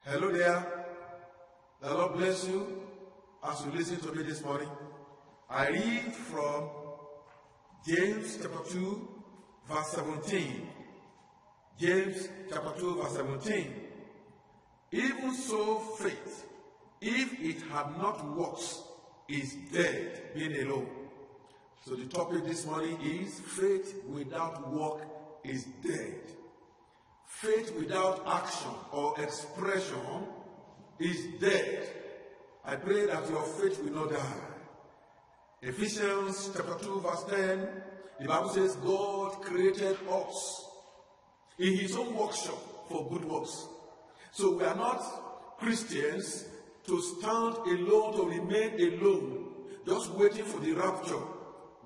Hello there. The Lord bless you as you listen to me this morning. I read from James chapter 2, verse 17. James chapter 2, verse 17. Even so, faith, if it had not works, is dead, being alone. So the topic this morning is faith without work is dead. Faith without action or expression is dead. I pray that your faith will not die. Ephesians chapter 2 verse 10, the Bible says God created us in his own workshop for good works. So we are not Christians to stand alone, to remain alone, just waiting for the rapture.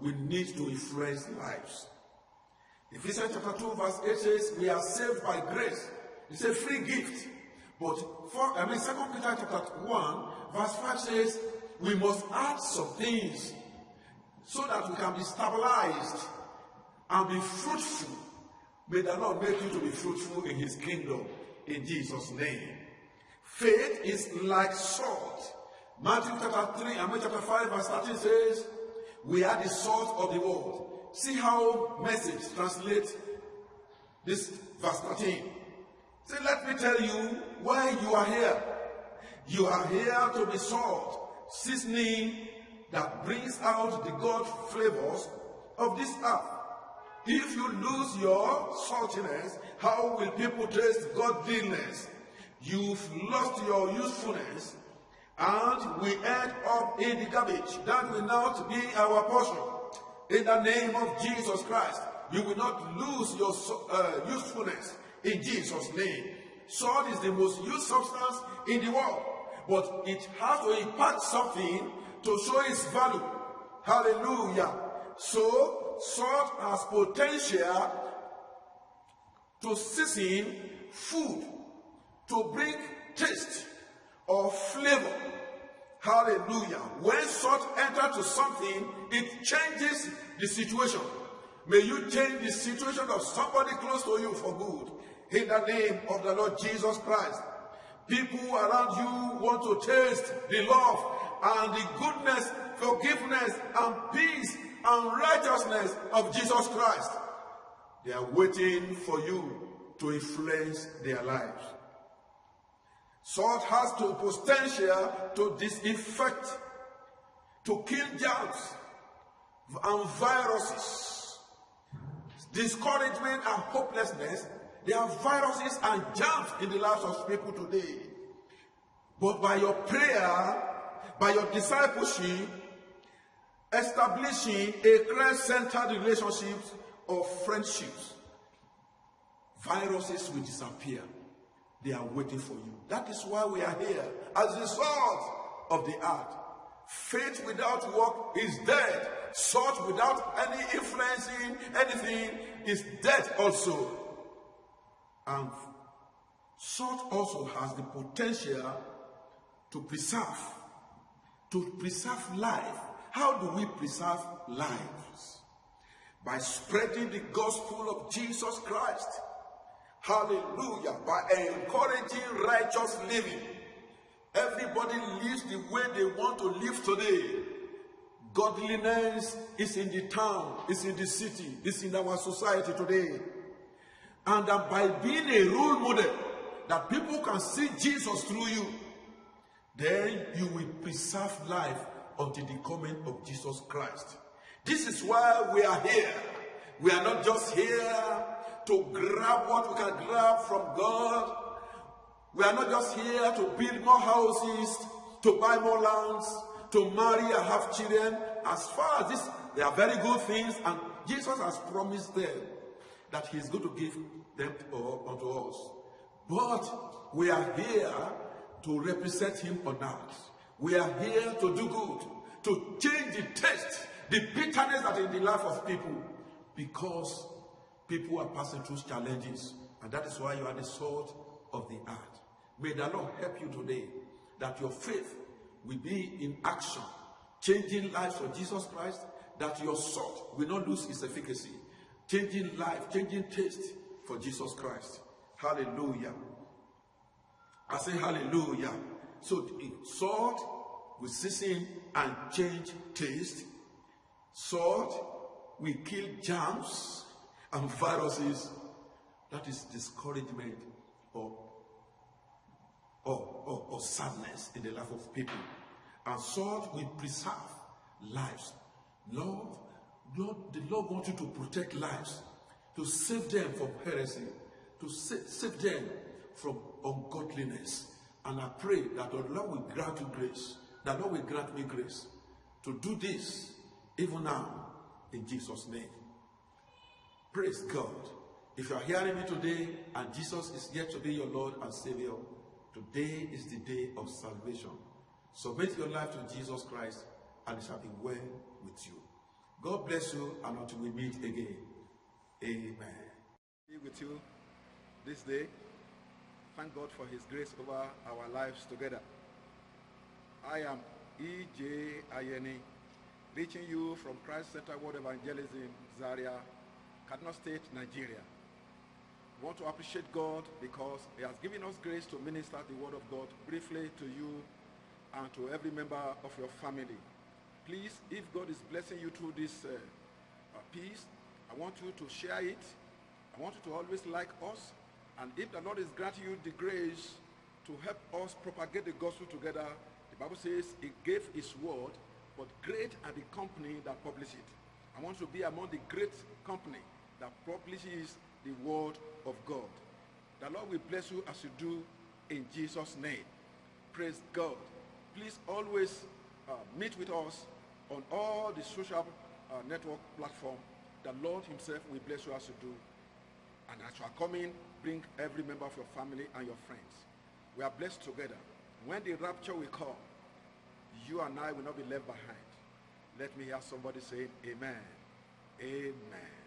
We need to influence lives. Ephesians chapter 2 verse 8 says, we are saved by grace. It's a free gift. But 2 Peter chapter 1 verse 5 says, we must add some things so that we can be stabilized and be fruitful. May the Lord make you to be fruitful in his kingdom, in Jesus' name. Faith is like salt. Matthew chapter 5 verse 13 says, we are the salt of the world. See how Message translates this verse 13. Say, let me tell you why you are here. You are here to be salt, seasoning that brings out the God flavors of this earth. If you lose your saltiness, how will people taste godliness? You've lost your usefulness and we end up in the garbage. That will not be our portion. In the name of Jesus Christ, you will not lose your usefulness in Jesus' name. Salt is the most used substance in the world, but it has to impart something to show its value. Hallelujah. So, salt has potential to season food, to bring taste or flavor. Hallelujah. When salt enters to something, it changes the situation. May you change the situation of somebody close to you for good. In the name of the Lord Jesus Christ. People around you want to taste the love and the goodness, forgiveness, and peace and righteousness of Jesus Christ. They are waiting for you to influence their lives. Salt has the potential to disinfect, to kill germs and viruses. Discouragement and hopelessness, there are viruses and germs in the lives of people today. But by your prayer, by your discipleship, establishing a Christ-centered relationships or friendships, viruses will disappear. They are waiting for you. That is why we are here, as the salt of the earth. Faith without work is dead. Salt without any influencing anything is dead also. And salt also has the potential to preserve life. How do we preserve lives? By spreading the gospel of Jesus Christ. Hallelujah. By encouraging righteous living. Everybody lives the way they want to live today. Godliness is in the town, is in the city, is in our society today. And by being a role model that people can see Jesus through you, then you will preserve life until the coming of Jesus Christ. This is why we are here. We are not just here to grab what we can grab from God. We are not just here to build more houses, to buy more lands, to marry and have children. As far as this, they are very good things, and Jesus has promised them that he is going to give them unto us. But we are here to represent him on earth. We are here to do good, to change the taste, the bitterness that is in the life of people, because people are passing through challenges, and that is why you are the salt of the earth. May the Lord help you today, that your faith will be in action, changing lives for Jesus Christ, that your salt will not lose its efficacy, changing life, changing taste for Jesus Christ. Hallelujah. I say hallelujah. So salt will season and change taste. Salt will kill germs and viruses. That is discouragement or sadness in the life of people. And salt will preserve lives. Lord, the Lord wants you to protect lives, to save them from heresy, to save them from ungodliness. And I pray that the Lord will grant you grace, that Lord will grant me grace to do this even now in Jesus' name. Praise God. If you are hearing me today and Jesus is yet to be your Lord and Savior, today is the day of salvation. Submit your life to Jesus Christ and it shall be well with you. God bless you, and until we meet again. Amen. Be with you this day. Thank God for his grace over our lives together. I am E.J. Ayeni, reaching you from Christ Center World Evangelism, Zaria, Kaduna State, Nigeria. We want to appreciate God because he has given us grace to minister the word of God briefly to you and to every member of your family. Please, if God is blessing you through this piece, I want you to share it. I want you to always like us. And if the Lord is granting you the grace to help us propagate the gospel together, the Bible says he gave his word, but great are the company that publish it. I want to be among the great company that publishes the word of God. The Lord will bless you as you do in Jesus' name. Praise God. Please always meet with us on all the social network platform. The Lord himself will bless you as you do. And as you are coming, bring every member of your family and your friends. We are blessed together. When the rapture will come, you and I will not be left behind. Let me hear somebody say amen. Amen.